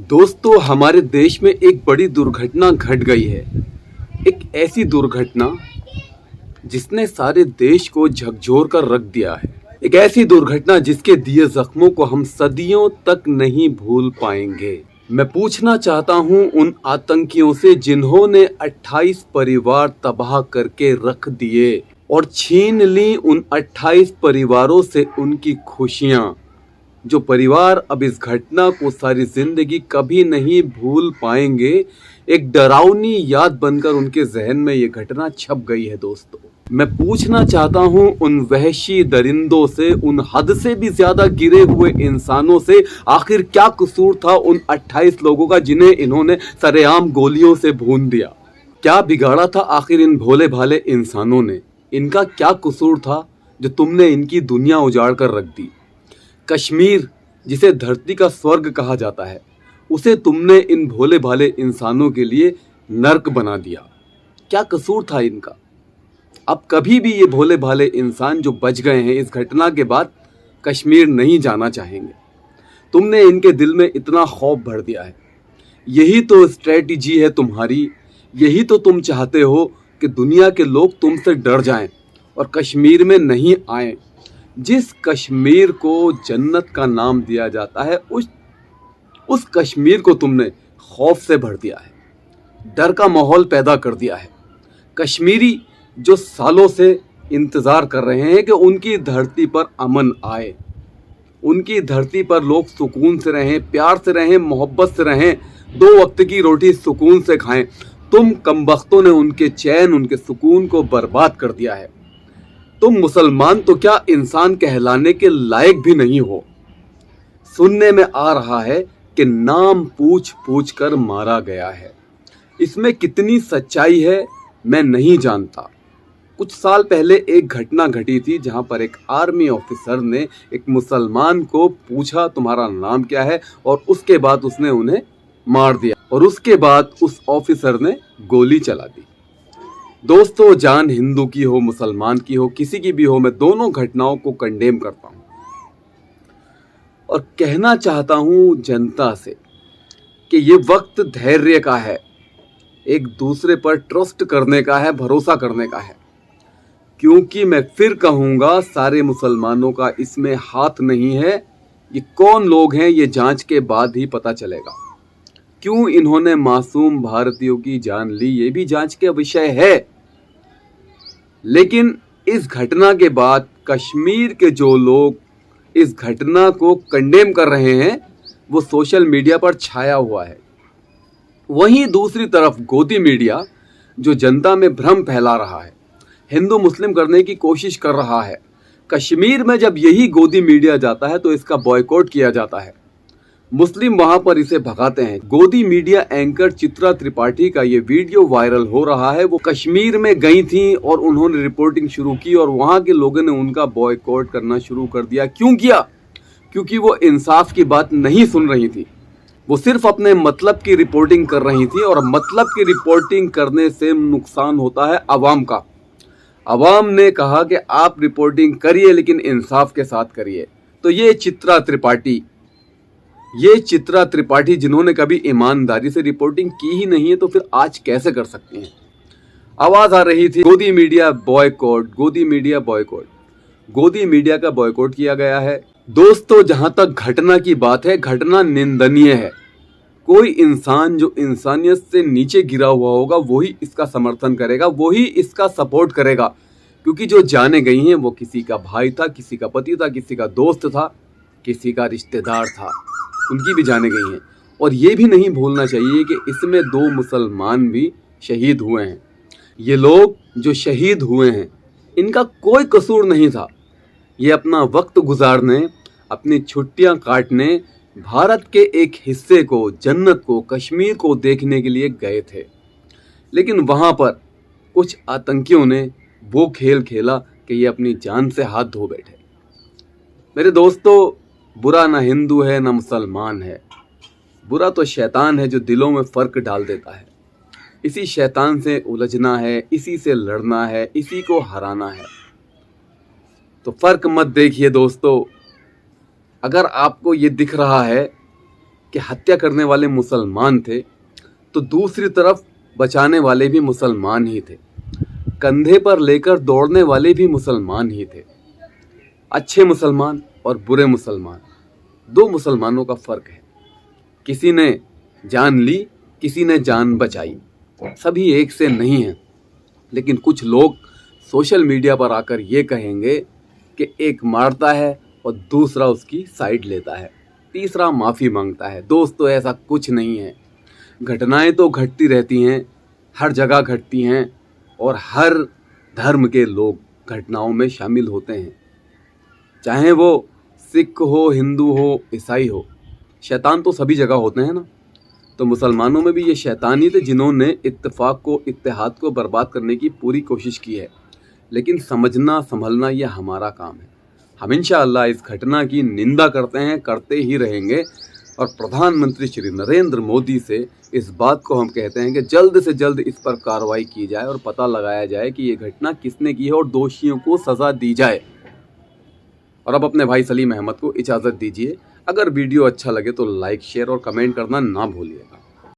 दोस्तों, हमारे देश में एक बड़ी दुर्घटना घट गई है। एक ऐसी दुर्घटना जिसने सारे देश को झकझोर कर रख दिया है। एक ऐसी दुर्घटना जिसके दिए जख्मों को हम सदियों तक नहीं भूल पाएंगे। मैं पूछना चाहता हूं उन आतंकियों से जिन्होंने 28 परिवार तबाह करके रख दिए और छीन ली उन 28 परिवारों से उनकी खुशियां। जो परिवार अब इस घटना को सारी जिंदगी कभी नहीं भूल पाएंगे, एक डरावनी याद बनकर उनके जहन में ये घटना छप गई है। दोस्तों, मैं पूछना चाहता हूं उन वहशी दरिंदों से, उन हद से भी ज्यादा गिरे हुए इंसानों से, आखिर क्या कसूर था उन 28 लोगों का जिन्हें इन्होंने सरेआम गोलियों से भून दिया। क्या बिगाड़ा था आखिर इन भोले भाले इंसानों ने? इनका क्या कसूर था जो तुमने इनकी दुनिया उजाड़ कर रख दी? कश्मीर, जिसे धरती का स्वर्ग कहा जाता है, उसे तुमने इन भोले भाले इंसानों के लिए नर्क बना दिया। क्या कसूर था इनका? अब कभी भी ये भोले भाले इंसान जो बच गए हैं इस घटना के बाद कश्मीर नहीं जाना चाहेंगे। तुमने इनके दिल में इतना खौफ भर दिया है। यही तो स्ट्रेटजी है तुम्हारी। यही तो तुम चाहते हो कि दुनिया के लोग तुमसे डर जाएं और कश्मीर में नहीं आएं। जिस कश्मीर को जन्नत का नाम दिया जाता है, उस कश्मीर को तुमने खौफ से भर दिया है, डर का माहौल पैदा कर दिया है। कश्मीरी जो सालों से इंतज़ार कर रहे हैं कि उनकी धरती पर अमन आए, उनकी धरती पर लोग सुकून से रहें, प्यार से रहें, मोहब्बत से रहें, 2 वक्त की रोटी सुकून से खाएं। तुम कमबख्तों ने उनके चैन, उनके सुकून को बर्बाद कर दिया है। तुम मुसलमान तो क्या इंसान कहलाने के लायक भी नहीं हो। सुनने में आ रहा है कि नाम पूछ पूछ कर मारा गया है। इसमें कितनी सच्चाई है मैं नहीं जानता। कुछ साल पहले एक घटना घटी थी जहां पर एक आर्मी ऑफिसर ने एक मुसलमान को पूछा तुम्हारा नाम क्या है, और उसके बाद उसने उन्हें मार दिया और उसके बाद उस ऑफिसर ने गोली चला दी। दोस्तों, जान हिंदू की हो, मुसलमान की हो, किसी की भी हो, मैं दोनों घटनाओं को कंडेम करता हूं और कहना चाहता हूं जनता से कि ये वक्त धैर्य का है, एक दूसरे पर ट्रस्ट करने का है, भरोसा करने का है। क्योंकि मैं फिर कहूंगा, सारे मुसलमानों का इसमें हाथ नहीं है। ये कौन लोग हैं ये जांच के बाद ही पता चलेगा। क्यों इन्होंने मासूम भारतीयों की जान ली ये भी जांच का विषय है। लेकिन इस घटना के बाद कश्मीर के जो लोग इस घटना को कंडेम कर रहे हैं वो सोशल मीडिया पर छाया हुआ है। वहीं दूसरी तरफ गोदी मीडिया जो जनता में भ्रम फैला रहा है, हिंदू मुस्लिम करने की कोशिश कर रहा है। कश्मीर में जब यही गोदी मीडिया जाता है तो इसका बॉयकॉट किया जाता है। मुस्लिम वहां पर इसे भगाते हैं। गोदी मीडिया एंकर चित्रा त्रिपाठी का ये वीडियो वायरल हो रहा है। वो कश्मीर में गई थी और उन्होंने रिपोर्टिंग शुरू की और वहां के लोगों ने उनका बॉयकॉट करना शुरू कर दिया। क्यों किया? क्योंकि वो इंसाफ की बात नहीं सुन रही थी। वो सिर्फ अपने मतलब की रिपोर्टिंग कर रही थी और मतलब की रिपोर्टिंग करने से नुकसान होता है अवाम का। अवाम ने कहा कि आप रिपोर्टिंग करिए लेकिन इंसाफ के साथ करिए। तो ये चित्रा त्रिपाठी जिन्होंने कभी ईमानदारी से रिपोर्टिंग की ही नहीं है, तो फिर आज कैसे कर सकती हैं? आवाज आ रही थी गोदी मीडिया बॉयकॉट, गोदी मीडिया बॉयकॉट। गोदी मीडिया का बॉयकॉट किया गया है। दोस्तों, जहां तक घटना की बात है, घटना निंदनीय है। कोई इंसान जो इंसानियत से नीचे गिरा हुआ होगा वही इसका समर्थन करेगा, वही इसका सपोर्ट करेगा। क्योंकि जो जाने गई हैं वो किसी का भाई था, किसी का पति था, किसी का दोस्त था, किसी का रिश्तेदार था, उनकी भी जाने गई हैं। और ये भी नहीं भूलना चाहिए कि इसमें 2 मुसलमान भी शहीद हुए हैं। ये लोग जो शहीद हुए हैं इनका कोई कसूर नहीं था। ये अपना वक्त गुजारने, अपनी छुट्टियां काटने भारत के एक हिस्से को, जन्नत को, कश्मीर को देखने के लिए गए थे। लेकिन वहां पर कुछ आतंकियों ने वो खेल खेला कि ये अपनी जान से हाथ धो बैठे। मेरे दोस्तों, बुरा ना हिंदू है ना मुसलमान है, बुरा तो शैतान है जो दिलों में फर्क डाल देता है। इसी शैतान से उलझना है, इसी से लड़ना है, इसी को हराना है। तो फर्क मत देखिए दोस्तों। अगर आपको ये दिख रहा है कि हत्या करने वाले मुसलमान थे तो दूसरी तरफ बचाने वाले भी मुसलमान ही थे, कंधे पर लेकर दौड़ने वाले भी मुसलमान ही थे। अच्छे मुसलमान और बुरे मुसलमान, दो मुसलमानों का फर्क है। किसी ने जान ली, किसी ने जान बचाई, सभी एक से नहीं हैं। लेकिन कुछ लोग सोशल मीडिया पर आकर ये कहेंगे कि एक मारता है और दूसरा उसकी साइड लेता है, तीसरा माफ़ी मांगता है। दोस्तों, ऐसा कुछ नहीं है। घटनाएं तो घटती रहती हैं, हर जगह घटती हैं और हर धर्म के लोग घटनाओं में शामिल होते हैं, चाहे वो सिख हो, हिंदू हो, ईसाई हो। शैतान तो सभी जगह होते हैं ना। तो मुसलमानों में भी ये शैतान ही थे जिन्होंने इत्तेफाक को, इत्तेहाद को बर्बाद करने की पूरी कोशिश की है। लेकिन समझना संभलना ये हमारा काम है। हम इंशाअल्लाह इस घटना की निंदा करते हैं, करते ही रहेंगे और प्रधानमंत्री श्री नरेंद्र मोदी से इस बात को हम कहते हैं कि जल्द से जल्द इस पर कार्रवाई की जाए और पता लगाया जाए कि ये घटना किसने की है और दोषियों को सज़ा दी जाए। और अब अपने भाई सलीम अहमद को इजाज़त दीजिए। अगर वीडियो अच्छा लगे तो लाइक, शेयर और कमेंट करना ना भूलिएगा।